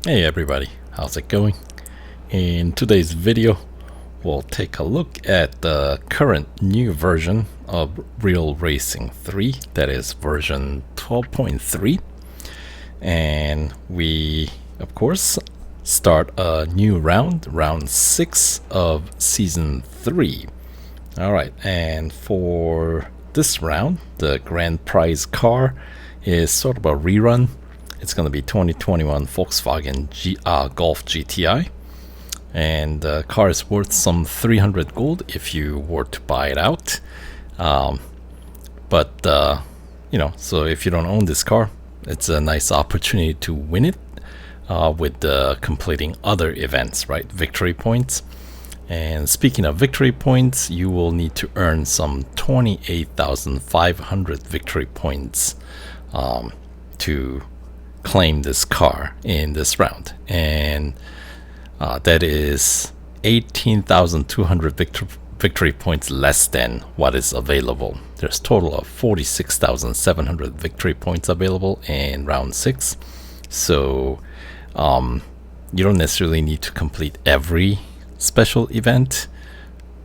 Hey everybody, how's it going? In today's video, we'll take a look at the current new version of Real Racing 3, that is version 12.3. And we, of course, start a new round 6 of Season 3. Alright, and for this round, the grand prize car is sort of a rerun. It's going to be 2021 Volkswagen Golf GTI, and the car is worth some 300 gold if you were to buy it out. So if you don't own this car, it's a nice opportunity to win it with completing other events, right? Victory points. And speaking of victory points, you will need to earn some 28,500 victory points to claim this car in this round, and that is 18,200 victory points less than what is available. There's a total of 46,700 victory points available in round 6, so you don't necessarily need to complete every special event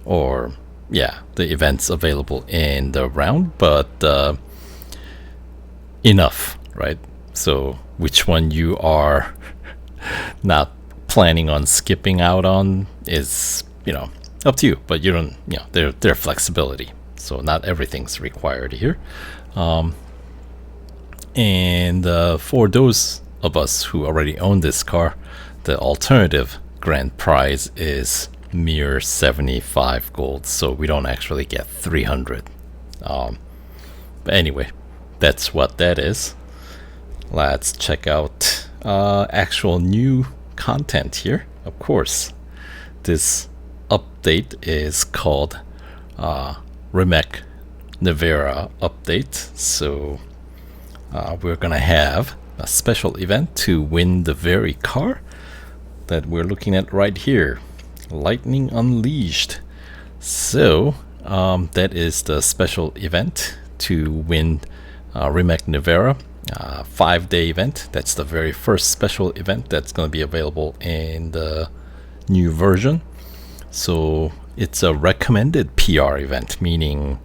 or the events available in the round, but enough, right? So which one you are not planning on skipping out on is, up to you. But you don't, there's flexibility. So not everything's required here. And for those of us who already own this car, the alternative grand prize is mere 75 gold. So we don't actually get 300. But anyway, that's what that is. Let's check out actual new content here. Of course, this update is called Rimac Nevera update. So we're gonna have a special event to win the very car that we're looking at right here, Lightning Unleashed. So that is the special event to win Rimac Nevera. 5-day event. That's the very first special event that's going to be available in the new version. So it's a recommended PR event, meaning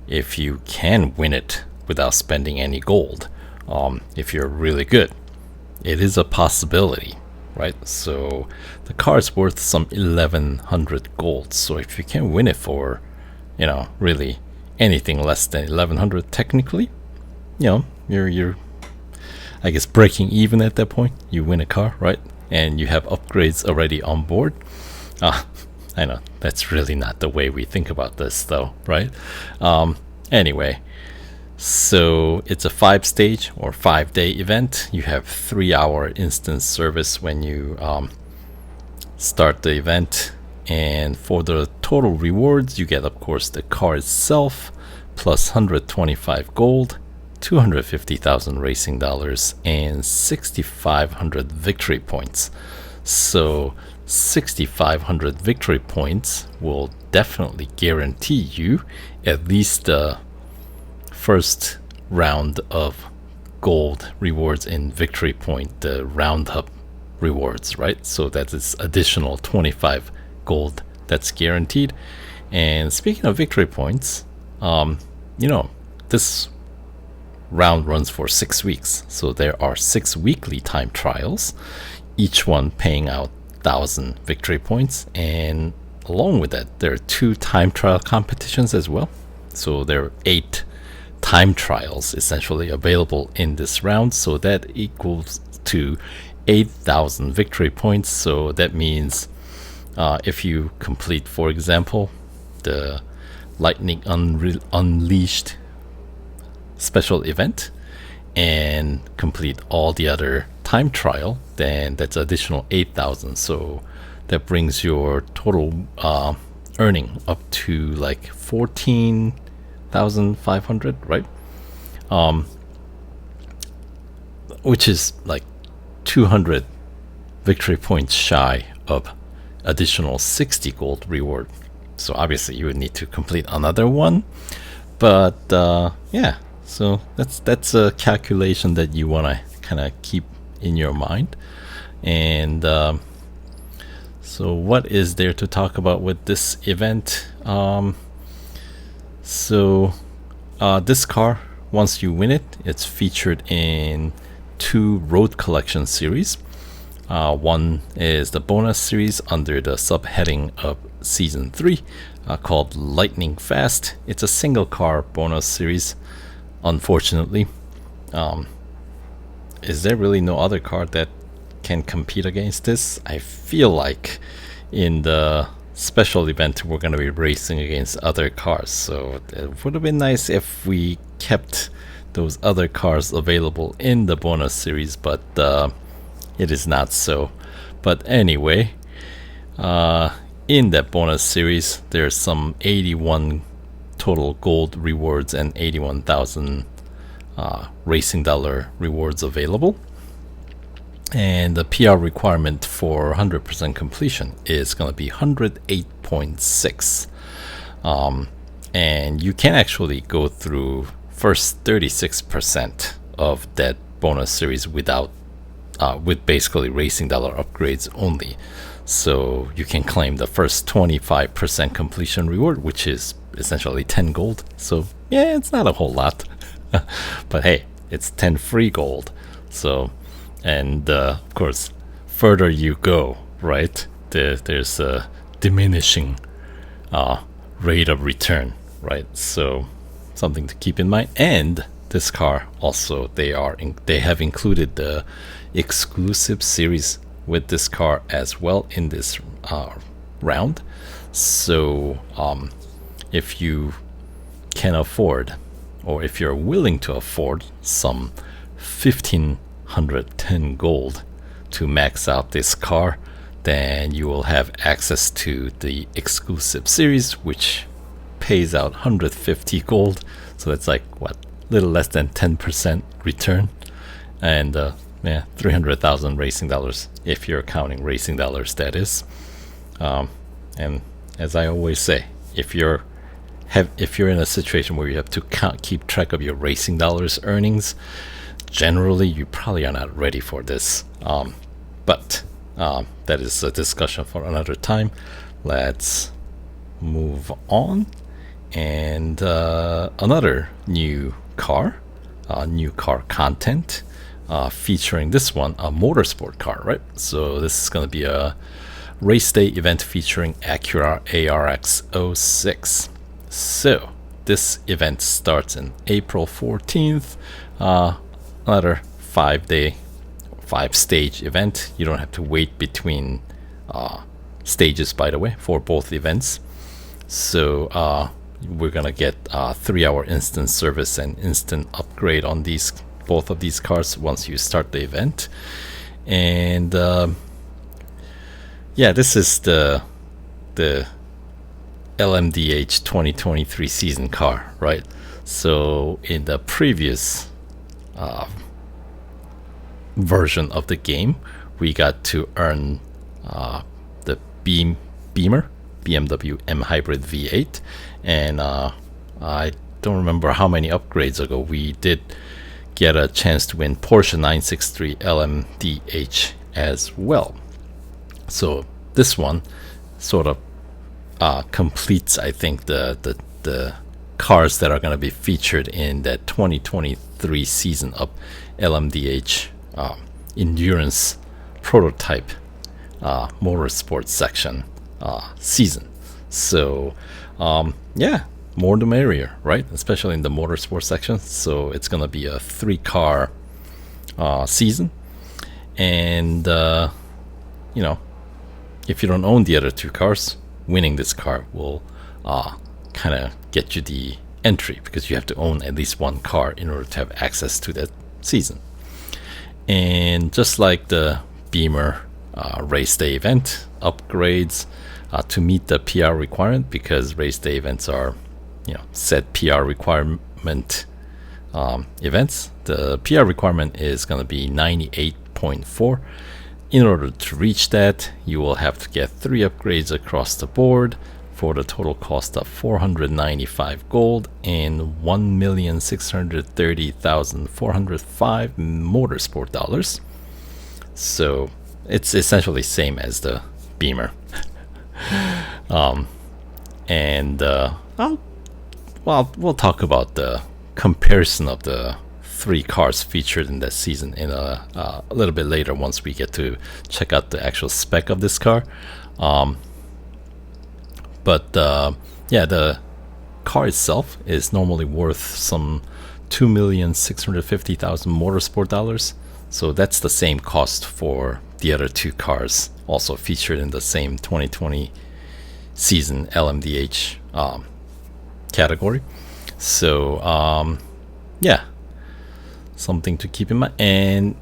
if you can win it without spending any gold, if you're really good, it is a possibility, right? So the car is worth some 1,100 gold. So if you can win it for, really anything less than 1,100, technically, you're I guess breaking even at that point. You win a car, right? And you have upgrades already on board. I know that's really not the way we think about this, though, right? Anyway, so it's a 5-stage or 5-day event. You have 3-hour instant service when you start the event, and for the total rewards, you get, of course, the car itself plus 125 gold, 250,000 racing dollars, and 6,500 victory points. So 6,500 victory points will definitely guarantee you at least the first round of gold rewards in victory point, the roundup rewards, right? So that is additional 25 gold that's guaranteed. And speaking of victory points, this round runs for 6 weeks, so there are 6 weekly time trials, each one paying out 1,000 victory points, and along with that there are 2 time trial competitions as well. So there are 8 time trials essentially available in this round, so that equals to 8,000 victory points. So that means if you complete, for example, the Lightning Unleashed special event and complete all the other time trial, then that's additional 8,000. So that brings your total earning up to like 14,500, right? Which is like 200 victory points shy of additional 60 gold reward. So obviously you would need to complete another one, but so that's a calculation that you want to kind of keep in your mind. And so what is there to talk about with this event? This car, once you win it, it's featured in 2 road collection series. One is the bonus series under the subheading of season 3, called Lightning Fast. It's a single car bonus series, unfortunately. Is there really no other car that can compete against this? I feel like in the special event we're going to be racing against other cars, so it would have been nice if we kept those other cars available in the bonus series, but it is not so. But anyway, in that bonus series there's some 81 total gold rewards and 81,000 racing dollar rewards available. And the PR requirement for 100% completion is going to be 108.6. And you can actually go through first 36% of that bonus series without with basically racing dollar upgrades only. So you can claim the first 25% completion reward, which is essentially 10 gold. So yeah, it's not a whole lot. But hey, it's 10 free gold. So, and of course, further you go, right, there's a diminishing rate of return, right? So something to keep in mind. And this car also, they have included the exclusive series with this car as well in this round. So if you can afford, or if you're willing to afford some 1510 gold to max out this car, then you will have access to the exclusive series, which pays out 150 gold. So it's like, what, little less than 10% return. And yeah, 300,000 racing dollars, if you're counting racing dollars, that is. And as I always say, if you're in a situation where you have to keep track of your racing dollars earnings, generally you probably are not ready for this. But that is a discussion for another time. Let's move on. And another new car content, featuring this one, a motorsport car, right? So this is going to be a race day event featuring Acura ARX-06. So this event starts in April 14th. Another 5-stage event. You don't have to wait between stages, by the way, for both events. So we're gonna get 3-hour instant service and instant upgrade on both of these cars once you start the event. And yeah, this is the LMDh 2023 season car, right? So in the previous version of the game, we got to earn the Beamer BMW M Hybrid V8, and I don't remember how many upgrades ago we did get a chance to win Porsche 963 LMDh as well. So this one sort of completes, I think, the cars that are going to be featured in that 2023 season of LMDh endurance prototype motorsport section season. So yeah, more the merrier, right? Especially in the motorsport section. So it's going to be a 3-car season. And you know, if you don't own the other 2 cars, winning this car will kind of get you the entry, because you have to own at least 1 car in order to have access to that season. And just like the Beamer race day event, upgrades to meet the PR requirement, because race day events are, you know, set PR requirement events. The PR requirement is going to be 98.4. In order to reach that, you will have to get 3 upgrades across the board for the total cost of 495 gold and 1,630,405 motorsport dollars. So it's essentially same as the Beamer. And we'll talk about the comparison of the three cars featured in that season in a little bit later once we get to check out the actual spec of this car. But the car itself is normally worth some $2,650,000 Motorsport dollars. So that's the same cost for the other two cars also featured in the same 2020 season LMDh category. So something to keep in mind. And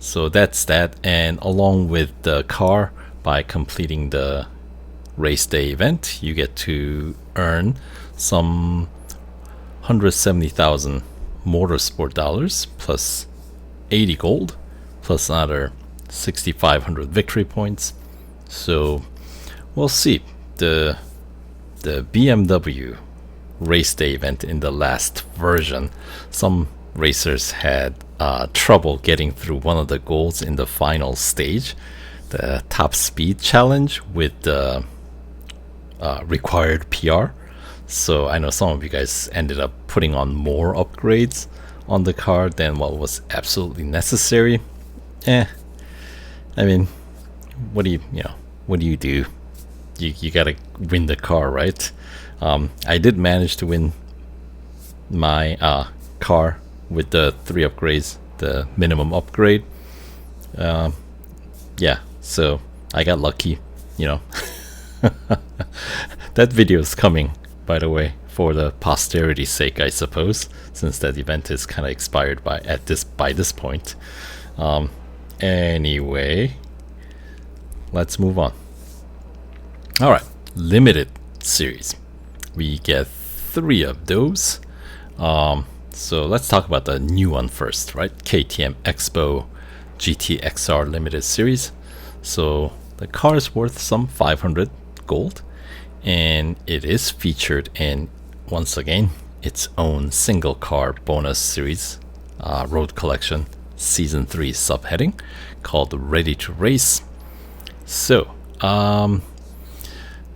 so that's that. And along with the car, by completing the race day event, you get to earn some 170,000 Motorsport dollars plus 80 gold plus another 6,500 victory points. So we'll see. The BMW race day event in the last version, some racers had trouble getting through one of the goals in the final stage, the top speed challenge with the required PR. So I know some of you guys ended up putting on more upgrades on the car than what was absolutely necessary. I mean, what do you do? You gotta win the car, right? I did manage to win my car with the 3 upgrades, the minimum upgrade. So I got lucky, That video is coming, by the way, for the posterity's sake, I suppose, since that event is kind of expired by this point. Anyway, let's move on. All right, limited series. We get 3 of those. So let's talk about the new one first, right? KTM Expo GTXR limited series. So the car is worth some 500 gold, and it is featured in, once again, its own single car bonus series, road collection season 3 subheading called Ready to Race. So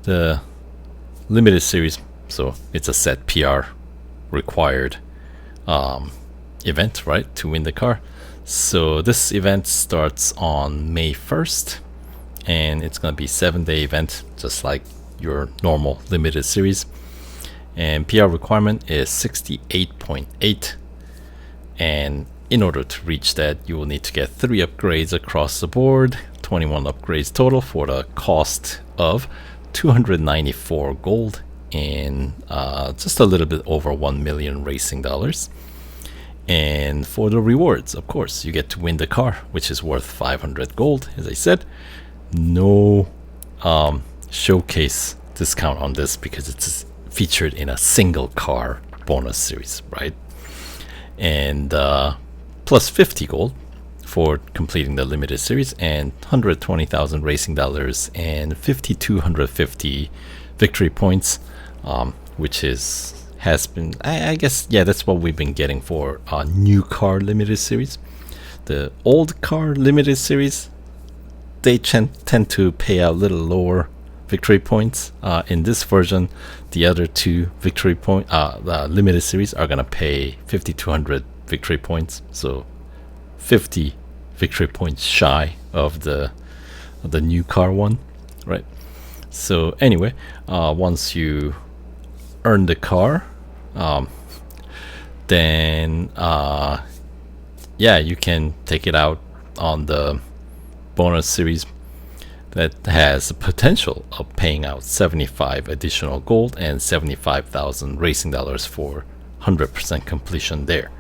the limited series, so it's a set PR required event, right, to win the car. So this event starts on May 1st, and it's going to be 7-day event, just like your normal limited series. And PR requirement is 68.8, and in order to reach that, you will need to get 3 upgrades across the board, 21 upgrades total, for the cost of 294 gold and just a little bit over 1 million racing dollars. And for the rewards, of course, you get to win the car, which is worth 500 gold. As I said, no showcase discount on this because it's featured in a single car bonus series, right? And plus 50 gold for completing the limited series, and 120,000 racing dollars and 5,250 victory points, which has been, I guess, that's what we've been getting for a new car limited series. The old car limited series, they tend to pay out a little lower victory points. In this version, the other 2 victory point limited series are gonna pay 5,200 victory points, so 50 victory points shy of the new car one, right? So anyway, once you earn the car, then you can take it out on the bonus series that has the potential of paying out 75 additional gold and 75,000 racing dollars for 100% completion there.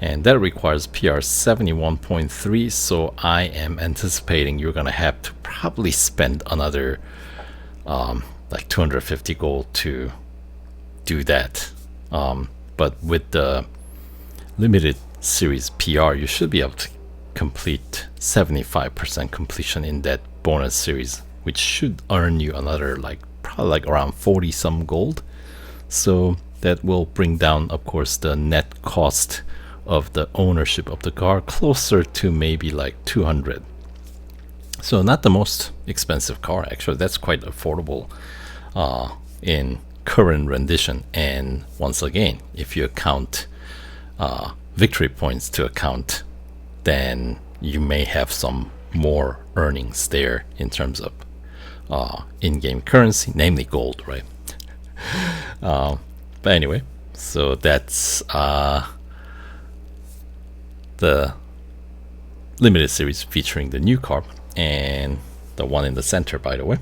And that requires PR 71.3, so I am anticipating you're gonna have to probably spend another like 250 gold to do that. But with the limited series PR, you should be able to complete 75% completion in that bonus series, which should earn you another probably like around 40 some gold. So that will bring down, of course, the net cost of the ownership of the car, closer to maybe like 200. So not the most expensive car, actually. That's quite affordable in current rendition. And once again, if you account victory points to account, then you may have some more earnings there in terms of in-game currency, namely gold, right? But anyway, so that's the limited series featuring the new car, and the one in the center, by the way.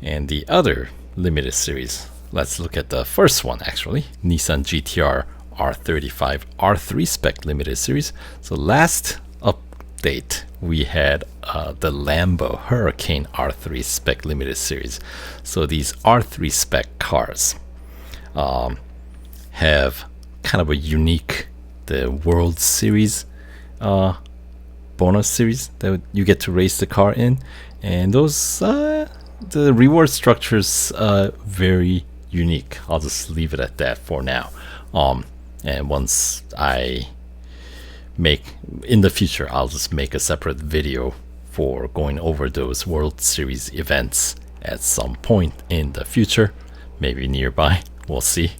And the other limited series, let's look at the first one, actually, Nissan GT-R R35 R3 spec limited series. So last update we had the Lambo Hurricane R3 spec limited series. So these R3 spec cars have kind of a unique, the World Series bonus series that you get to race the car in, and those the reward structures very unique. I'll just leave it at that for now. And once I make, in the future, I'll just make a separate video for going over those World Series events at some point in the future, maybe nearby, we'll see.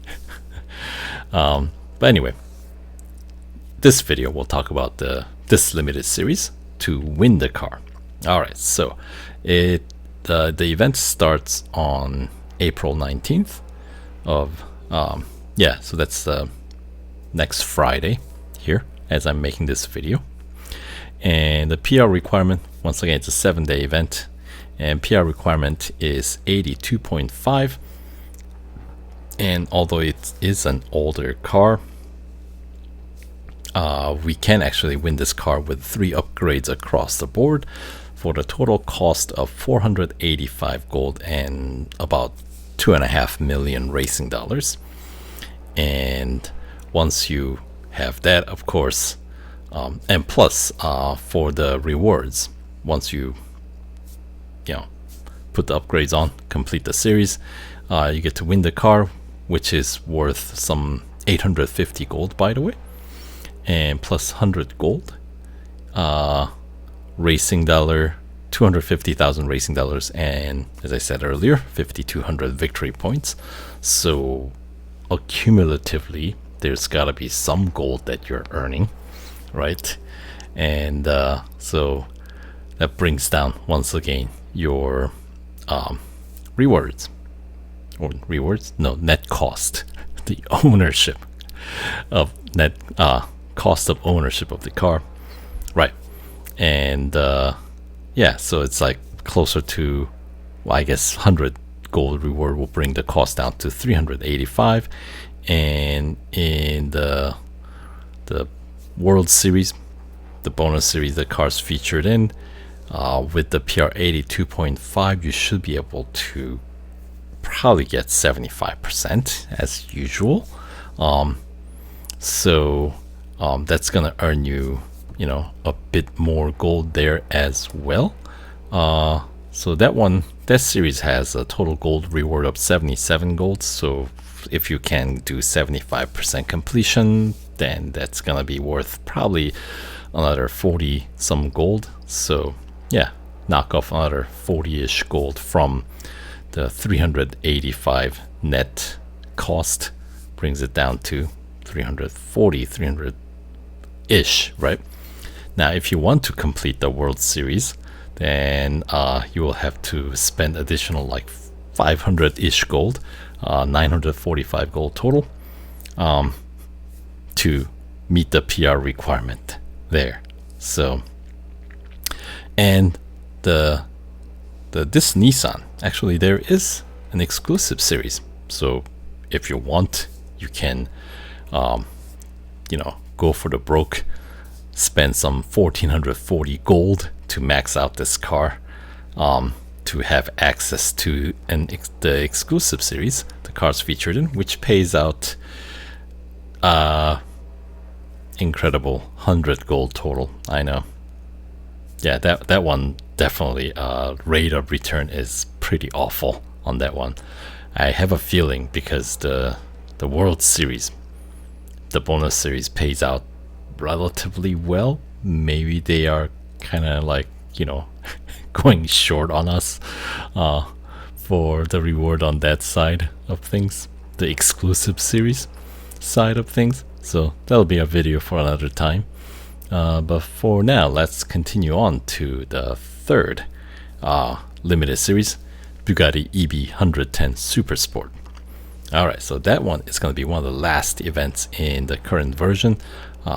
But anyway, this video will talk about this limited series to win the car. Alright, so the event starts on April 19th of so that's next Friday here as I'm making this video. And the PR requirement, once again, it's a 7-day event, and PR requirement is 82.5. And although it is an older car, we can actually win this car with 3 upgrades across the board for the total cost of 485 gold and about 2.5 million racing dollars. And once you have that, of course, and plus for the rewards, once you put the upgrades on, complete the series, you get to win the car, which is worth some 850 gold, by the way, and plus 100 gold, racing dollar, 250,000 racing dollars, and as I said earlier, 5,200 victory points. So accumulatively, there's got to be some gold that you're earning, right? And so that brings down, once again, your rewards, or net cost, the ownership of net cost of ownership of the car, right? And so it's like closer to, well, I guess 100 gold reward will bring the cost down to 385. And in the World Series, the bonus series the cars featured in, with the PR 82.5, you should be able to probably get 75% as usual. So that's gonna earn you, a bit more gold there as well. So that series has a total gold reward of 77 gold. So if you can do 75% completion, then that's gonna be worth probably another 40 some gold. So yeah, knock off another 40-ish gold from the 385 net cost, brings it down to 340, 300-ish, right? Now, if you want to complete the World Series, then you will have to spend additional like 500-ish gold, 945 gold total, to meet the PR requirement there. So, and this Nissan, actually there is an exclusive series. So if you want, you can go for the broke, spend some 1440 gold to max out this car, to have access to the exclusive series the cars featured in, which pays out incredible 100 gold total. I know. Yeah, that one definitely, rate of return is pretty awful on that one. I have a feeling because the World Series, the bonus series, pays out relatively well. Maybe they are kind of like, going short on us for the reward on that side of things, the exclusive series side of things. So that'll be a video for another time. But for now, let's continue on to the third limited series, Bugatti EB110 Supersport. Alright, so that one is going to be one of the last events in the current version,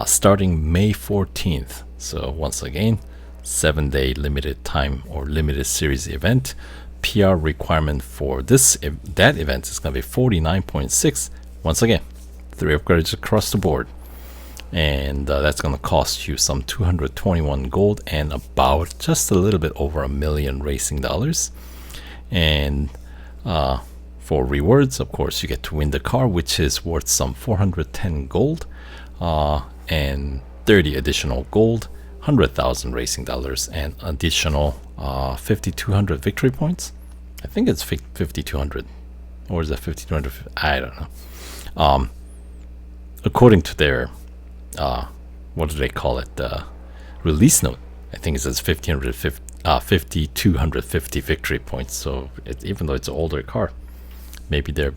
starting May 14th. So once again, 7-day limited time or limited series event. PR requirement for that event is going to be 49.6. Once again, 3 upgrades across the board. And that's going to cost you some 221 gold and about just a little bit over $1 million racing dollars. And for rewards, of course, you get to win the car, which is worth some 410 gold and 30 additional gold, 100,000 racing dollars, and additional 5,200 victory points. I think it's 5,200, or is that 5,200? I don't know. According to their what do they call it? Release note. I think it says 5,250 victory points. So even though it's an older car, maybe they're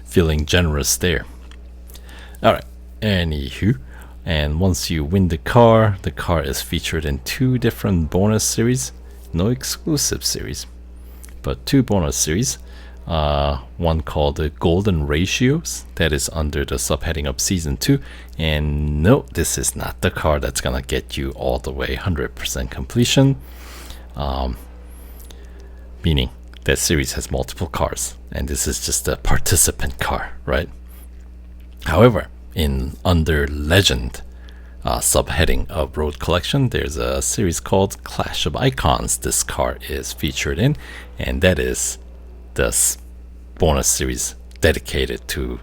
feeling generous there. All right. Anywho, and once you win the car is featured in 2 different bonus series, no exclusive series, but 2 bonus series. One called the Golden Ratios, that is under the subheading of Season 2. And no, this is not the car that's gonna get you all the way 100% completion. Meaning that series has multiple cars, and this is just a participant car, right? However, under Legend subheading of Road Collection, there's a series called Clash of Icons this car is featured in, and that is this bonus series dedicated to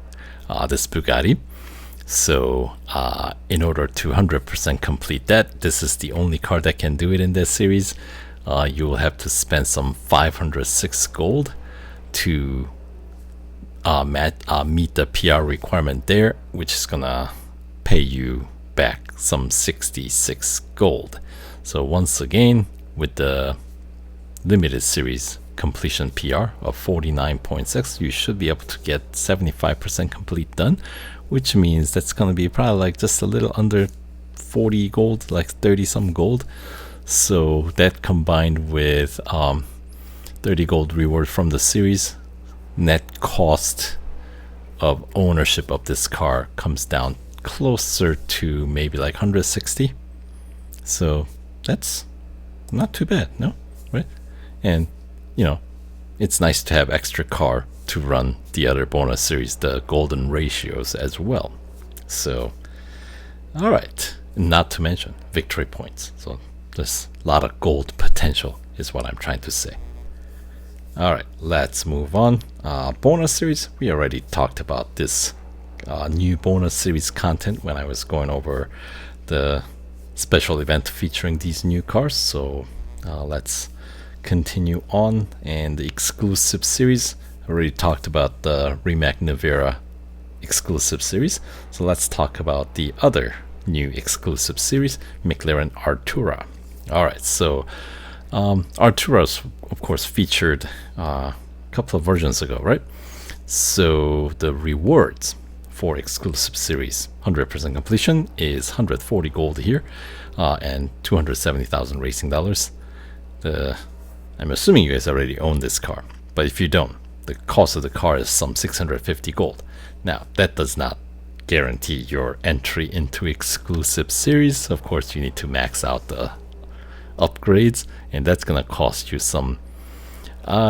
this Bugatti. So in order to 100% complete that, this is the only car that can do it in this series. You will have to spend some 506 gold to meet the PR requirement there, which is gonna pay you back some 66 gold. So once again, with the limited series completion PR of 49.6, you should be able to get 75% complete done, which means that's going to be probably like just a little under 40 gold, like 30 some gold. So that combined with 30 gold reward from the series, net cost of ownership of this car comes down closer to maybe like 160. So that's not too bad, no? Right? And it's nice to have extra car to run the other bonus series, the Golden Ratios, as well. So, all right. Not to mention victory points. So there's a lot of gold potential is what I'm trying to say. All right, let's move on. Bonus series. We already talked about this new bonus series content when I was going over the special event featuring these new cars. So let's continue on. And the exclusive series, I already talked about the Rimac Nevera exclusive series, so let's talk about the other new exclusive series, McLaren Artura. Alright, so Artura's of course featured a couple of versions ago, right? So the rewards for exclusive series 100% completion is 140 gold here and 270,000 racing dollars. I'm assuming you guys already own this car, but if you don't, the cost of the car is some 650 gold. Now, that does not guarantee your entry into exclusive series. Of course, you need to max out the upgrades, and that's gonna cost you some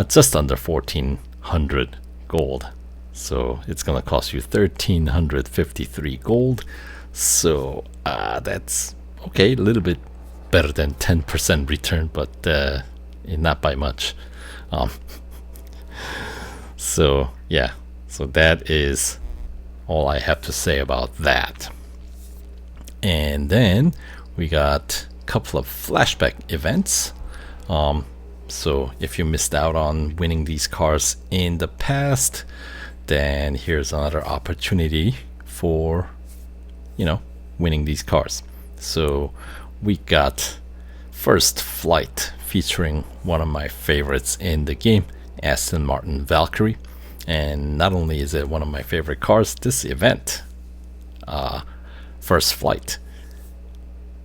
just under 1,400 gold. So it's gonna cost you 1,353 gold. So that's okay, a little bit better than 10% return, but not by much. So yeah, so that is all I have to say about that. And then we got a couple of flashback events. So if you missed out on winning these cars in the past, then here's another opportunity for winning these cars. So we got First Flight, featuring one of my favorites in the game, Aston Martin Valkyrie. And not only is it one of my favorite cars, this event, First Flight,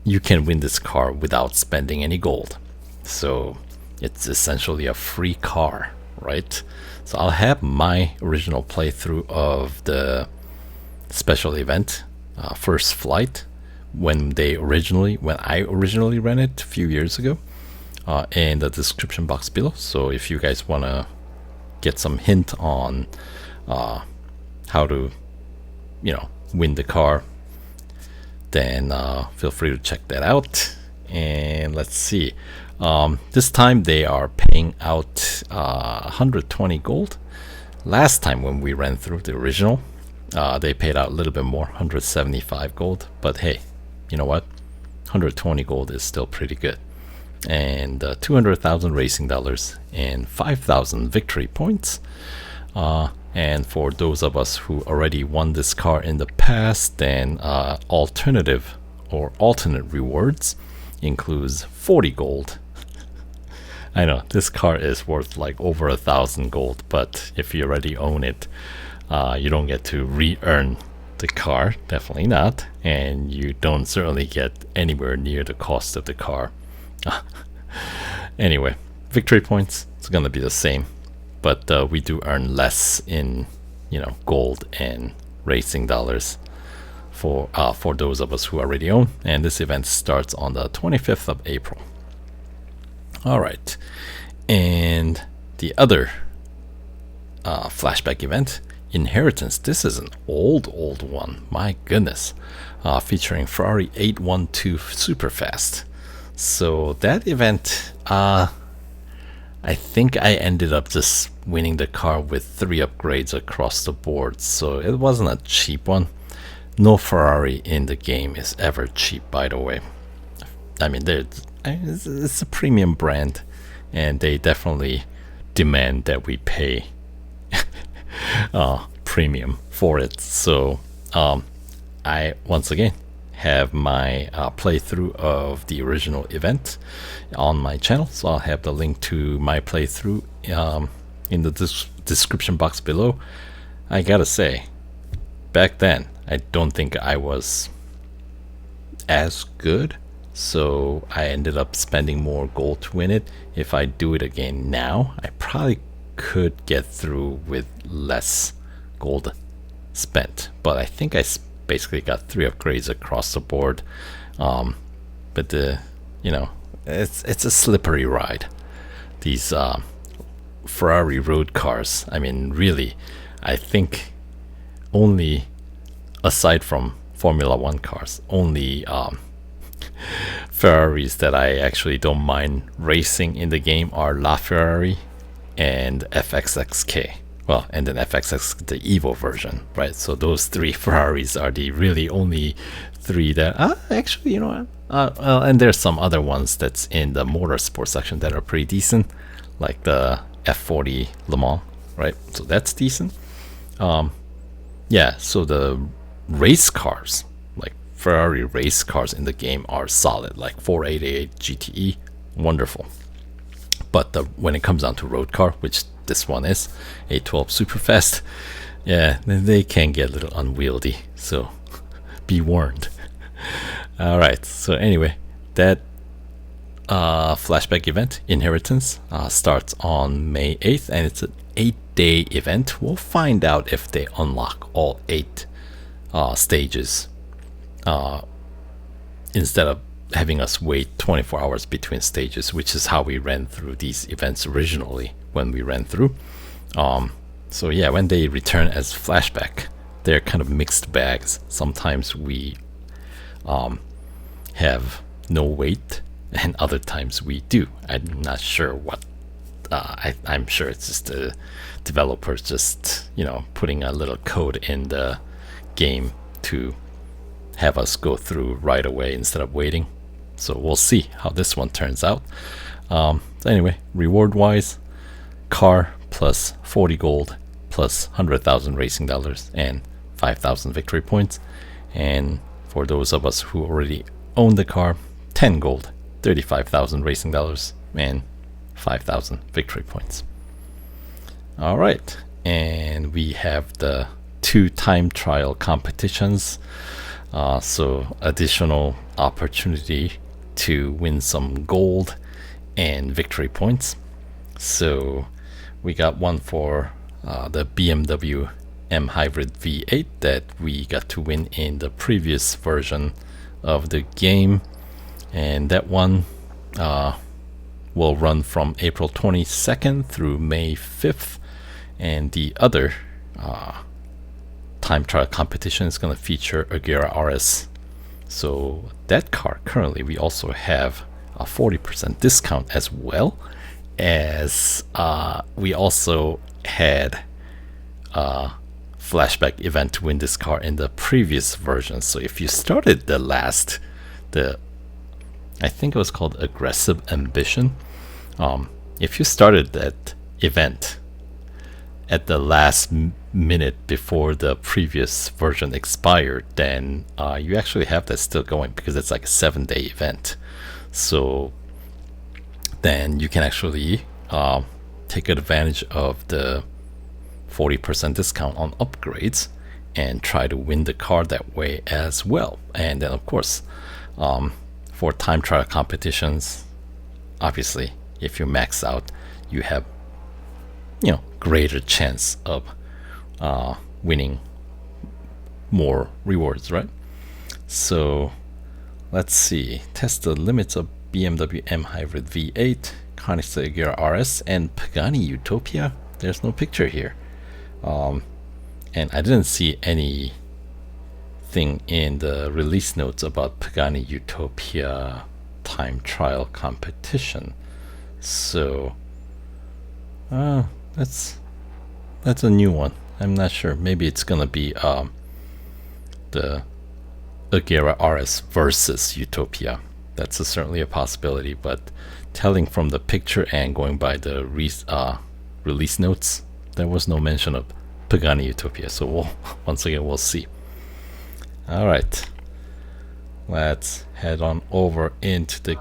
you can win this car without spending any gold. So it's essentially a free car, right? So I'll have my original playthrough of the special event, First Flight, when I originally ran it a few years ago, in the description box below. So if you guys want to get some hint on how to, win the car, then feel free to check that out. And let's see, this time they are paying out 120 gold. Last time when we ran through the original, they paid out a little bit more, 175 gold. But hey, you know what, 120 gold is still pretty good. And 200,000 racing dollars and 5,000 victory points. And for those of us who already won this car in the past, then alternate rewards includes 40 gold. I know this car is worth like over 1,000 gold, but if you already own it, you don't get to re-earn the car, definitely not, and you don't certainly get anywhere near the cost of the car. Anyway, victory points, it's gonna be the same, but we do earn less in gold and racing dollars for those of us who already own. And this event starts on the 25th of April. All right, and the other flashback event, Inheritance. This is an old one, my goodness, featuring Ferrari 812 Superfast. So that event, I think I ended up just winning the car with 3 upgrades across the board, so it wasn't a cheap one. No Ferrari in the game is ever cheap, by the way. I mean, it's a premium brand, and they definitely demand that we pay premium for it. So I once again have my playthrough of the original event on my channel, so I'll have the link to my playthrough in the description box below. I gotta say, back then I don't think I was as good, so I ended up spending more gold to win it. If I do it again now, I probably could get through with less gold spent, but I think I basically got 3 upgrades across the board. But it's a slippery ride, these Ferrari road cars. I mean, really, I think only, aside from Formula 1 cars, only Ferraris that I actually don't mind racing in the game are LaFerrari and FXXK. Well, and then FXX, the Evo version, right? So those 3 Ferraris are the really only 3 that actually, well, and there's some other ones that's in the Motorsport section that are pretty decent, like the F40 Le Mans, right? So that's decent. Yeah, so the race cars, like Ferrari race cars in the game, are solid, like 488 GTE, wonderful. But when it comes down to road car, which this one is, 812 Superfast, yeah, they can get a little unwieldy, so be warned. All right, so anyway, that flashback event, Inheritance, starts on May 8th, and it's an 8-day event. We'll find out if they unlock all 8 stages instead of having us wait 24 hours between stages, which is how we ran through these events originally when we ran through. So yeah, when they return as flashback, they're kind of mixed bags. Sometimes we have no wait, and other times we do. I'm not sure what. I'm sure it's just the developers just putting a little code in the game to have us go through right away instead of waiting. So we'll see how this one turns out. So anyway, reward wise, car plus 40 gold plus 100,000 racing dollars and 5,000 victory points. And for those of us who already own the car, 10 gold, 35,000 racing dollars, and 5,000 victory points. All right, and we have the 2 time trial competitions, so additional opportunity to win some gold and victory points. So we got one for the BMW M Hybrid V8 that we got to win in the previous version of the game, and that one will run from April 22nd through May 5th, and the other time trial competition is going to feature Acura RS. So that car, currently we also have a 40% discount, as well as we also had a flashback event to win this car in the previous version. So if you started I think it was called Aggressive Ambition, if you started that event at the last minute before the previous version expired, then you actually have that still going, because it's like a 7-day event. So then you can actually take advantage of the 40% discount on upgrades and try to win the car that way as well. And then of course, for time trial competitions, obviously if you max out, you have greater chance of winning more rewards, right? So let's see, test the limits of BMW M Hybrid V8, Koenigsegg Agera RS, and Pagani Utopia. There's no picture here, and I didn't see anything in the release notes about Pagani Utopia time trial competition. So that's a new one. I'm not sure. Maybe it's gonna be the Agera RS versus Utopia. That's certainly a possibility, but telling from the picture and going by the release notes, there was no mention of Pagani Utopia. So once again, we'll see. All right, let's head on over into the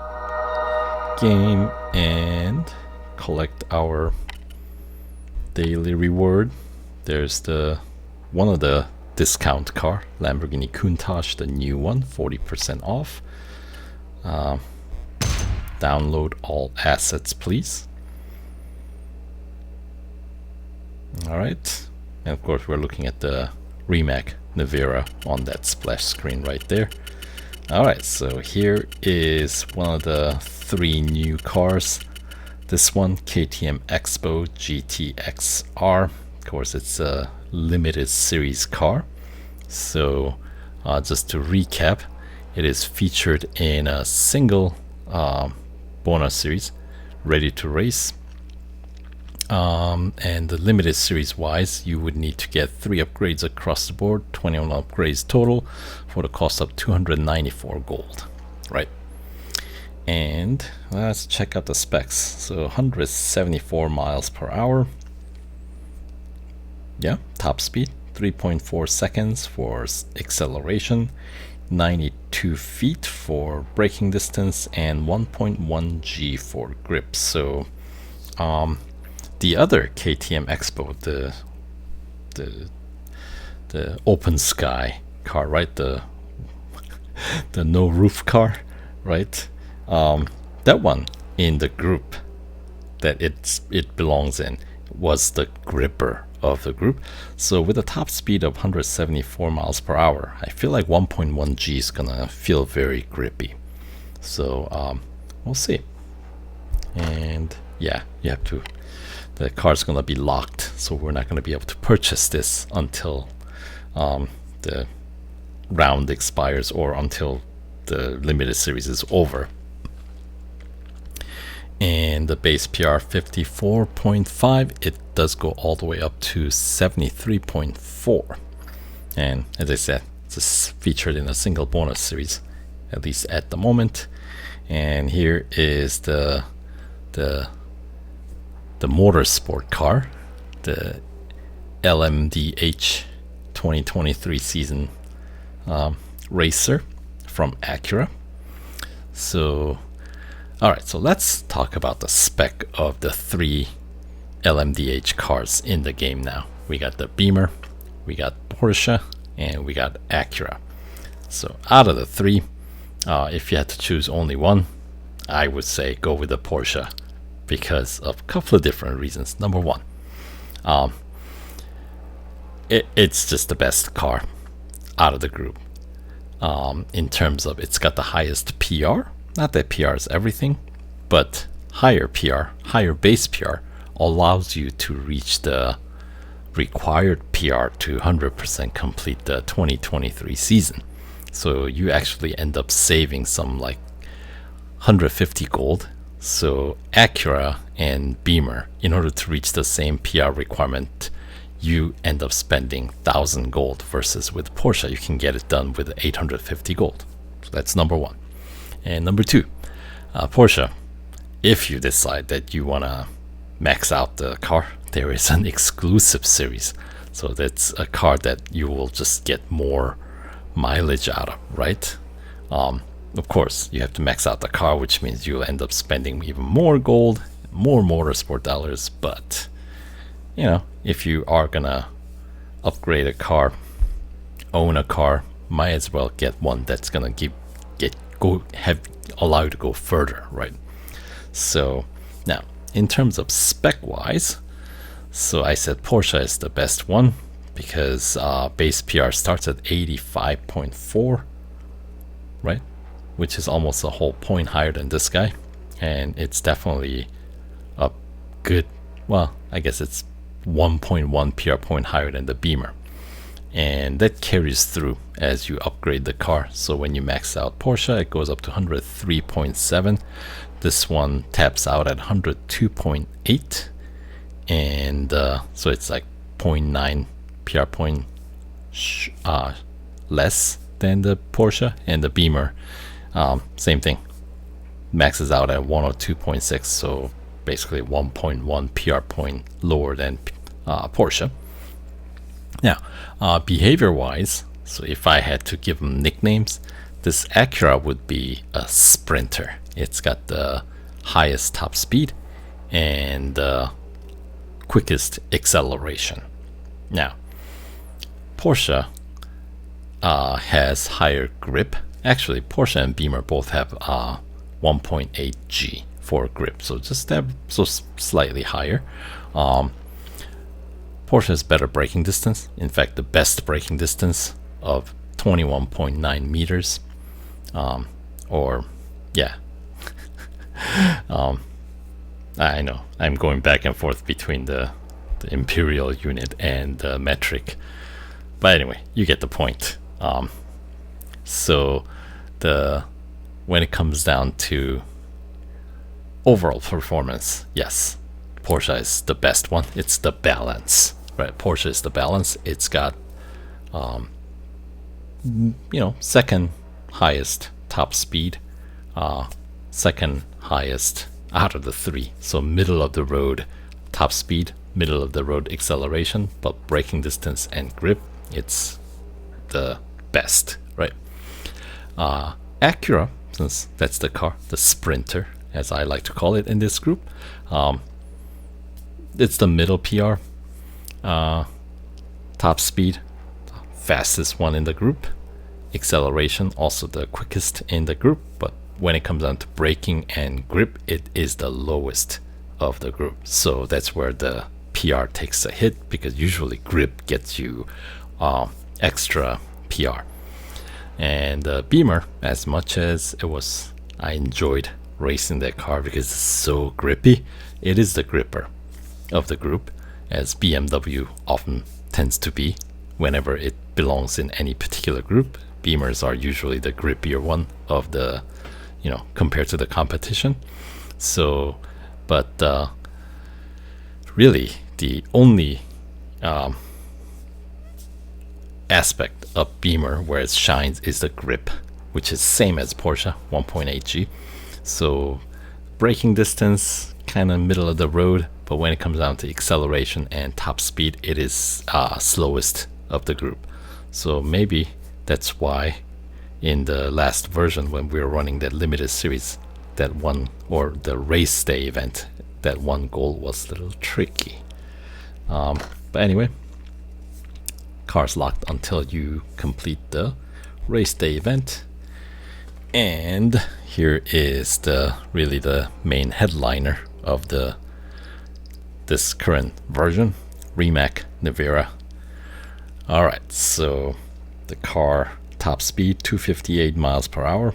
game and collect our daily reward. There's one of the discount car, Lamborghini Countach, the new one, 40% off. Download all assets, please. All right, and of course we're looking at the Rimac Nevera on that splash screen right there. All right, so here is one of the 3 new cars. This one, KTM Expo GTX-R. Of course, it's a limited series car. So just to recap, it is featured in a single bonus series, Ready to Race. And the limited series wise, you would need to get 3 upgrades across the board, 21 upgrades total, for the cost of 294 gold, right? And let's check out the specs. So 174 miles per hour. Yeah, top speed, 3.4 seconds for acceleration, 92 feet for braking distance, and 1.1 G for grip. So the other KTM Expo, the open sky car, right? The no roof car, right? That one in the group that it belongs in was the gripper of the group. So with a top speed of 174 miles per hour, I feel like 1.1 G is gonna feel very grippy. So we'll see. And yeah, you have to, the car's gonna be locked, so we're not gonna be able to purchase this until the round expires or until the limited series is over. And the base PR 54.5, it does go all the way up to 73.4. And as I said, it's featured in a single bonus series, at least at the moment. And here is the Motorsport car, the LMDh 2023 season racer from Acura. So, alright, so let's talk about the spec of the 3 LMDh cars in the game now. We got the Beamer, we got Porsche, and we got Acura. So out of the 3, if you had to choose only one, I would say go with the Porsche because of a couple of different reasons. Number one, it's just the best car out of the group. In terms of it's got the highest PR. Not that PR is everything, but higher PR, higher base PR allows you to reach the required PR to 100% complete the 2023 season. So you actually end up saving some like 150 gold. So Acura and Beamer, in order to reach the same PR requirement, you end up spending 1,000 gold versus with Porsche you can get it done with 850 gold. So that's number one. And number two, Porsche, if you decide that you want to max out the car, there is an exclusive series. So that's a car that you will just get more mileage out of, right? Of course, you have to max out the car, which means you'll end up spending even more gold, more motorsport dollars. But, you know, if you are gonna upgrade a car, own a car, might as well get one that's gonna allow you to go further, right? So now, in terms of spec wise, so I said Porsche is the best one because base PR starts at 85.4, right? Which is almost a whole point higher than this guy. And it's definitely a good, well, I guess it's 1.1 PR point higher than the Beamer. And that carries through as you upgrade the car. So when you max out Porsche, it goes up to 103.7. This one taps out at 102.8. And so it's like 0.9 PR point less than the Porsche. And the Beamer, same thing, maxes out at 102.6. So basically 1.1 PR point lower than Porsche. Now, behavior-wise, so if I had to give them nicknames, this Acura would be a sprinter. It's got the highest top speed and the quickest acceleration. Now, Porsche has higher grip. Actually, Porsche and Beamer both have 1.8 G for grip, so just slightly higher. Porsche has better braking distance. In fact, the best braking distance of 21.9 meters. I know I'm going back and forth between the imperial unit and the metric, but anyway, you get the point. So when it comes down to overall performance, yes, Porsche is the best one. It's the balance, right? Porsche is the balance. It's got, second highest top speed, second highest out of the 3. So middle of the road top speed, middle of the road acceleration, but braking distance and grip, it's the best, right? Acura, since that's the car, the sprinter, as I like to call it in this group, it's the middle PR, top speed, fastest one in the group, acceleration also the quickest in the group, but when it comes down to braking and grip, it is the lowest of the group. So that's where the PR takes a hit, because usually grip gets you extra PR. And Beamer, as much as I enjoyed racing that car because it's so grippy, it is the gripper of the group, as BMW often tends to be whenever it belongs in any particular group. Beamers are usually the grippier one of the, compared to the competition. So, but really the only aspect of Beamer where it shines is the grip, which is same as Porsche, 1.8 G. So braking distance, kind of middle of the road, but when it comes down to acceleration and top speed, it is slowest of the group. So maybe that's why, in the last version when we were running that limited series, that one, or the race day event, that one goal was a little tricky. But anyway, car's locked until you complete the race day event. And here is really the main headliner of this current version, Rimac Nevera. Alright, so the car top speed 258 miles per hour,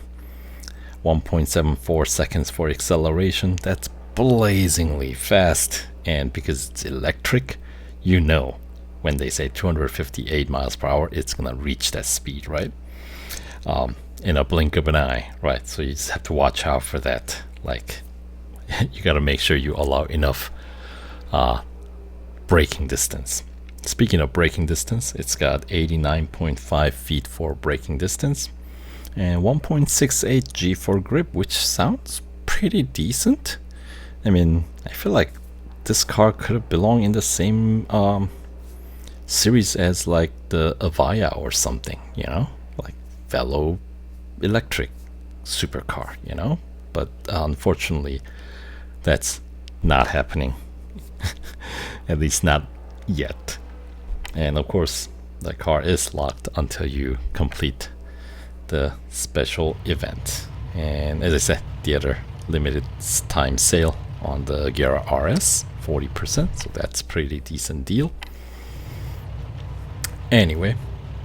1.74 seconds for acceleration. That's blazingly fast, and because it's electric, you know when they say 258 miles per hour, it's gonna reach that speed, right? In a blink of an eye, right? So you just have to watch out for that. Like, you gotta make sure you allow enough braking distance. Speaking of braking distance, it's got 89.5 feet for braking distance and 1.68 G for grip, which sounds pretty decent. I mean, I feel like this car could have belonged in the same series as like the Avaya or something, you know, like fellow electric supercar, you know. But unfortunately, that's not happening. At least not yet. And of course, the car is locked until you complete the special event. And as I said, the other limited time sale on the Acura RS, 40%, so that's pretty decent deal. Anyway,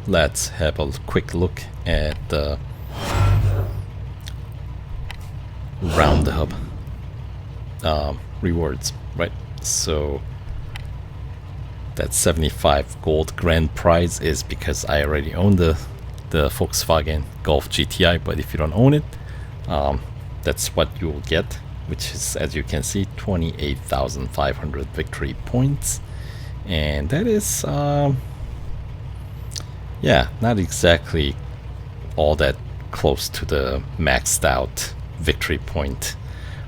let's have a quick look at the round the hub rewards, right? So that 75 gold grand prize is because I already own the Volkswagen Golf GTI, but if you don't own it, that's what you will get, which is, as you can see, 28,500 victory points. And that is yeah, not exactly all that close to the maxed out victory point,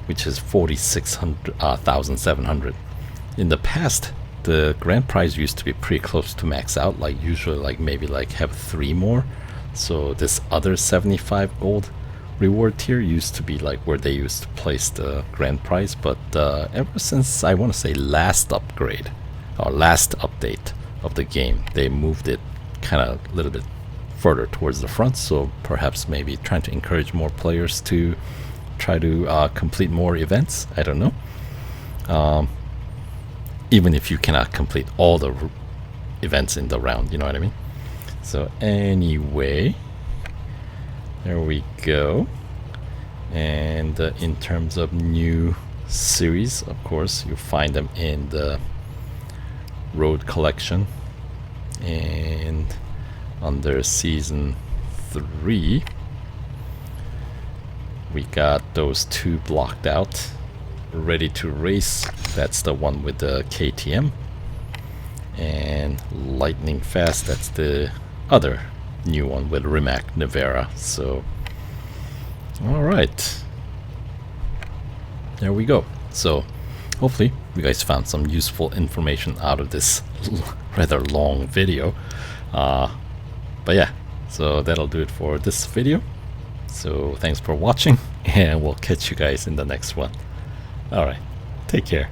which is 46,700. In the past, the grand prize used to be pretty close to max out, like usually like maybe like have 3 more. So this other 75 gold reward tier used to be like where they used to place the grand prize, but ever since, I want to say, last upgrade or last update of the game, they moved it kind of a little bit further towards the front. So perhaps maybe trying to encourage more players to try to complete more events. I don't know. Even if you cannot complete all the events in the round, you know what I mean? So anyway, there we go. And in terms of new series, of course, you find them in the road collection, and under season 3 we got those 2 blocked out, ready to race. That's the one with the KTM, and lightning fast, that's the other new one with Rimac Nevera. So alright, there we go. So hopefully you guys found some useful information out of this rather long video. But yeah, so that'll do it for this video. So thanks for watching, and we'll catch you guys in the next one. Alright, take care.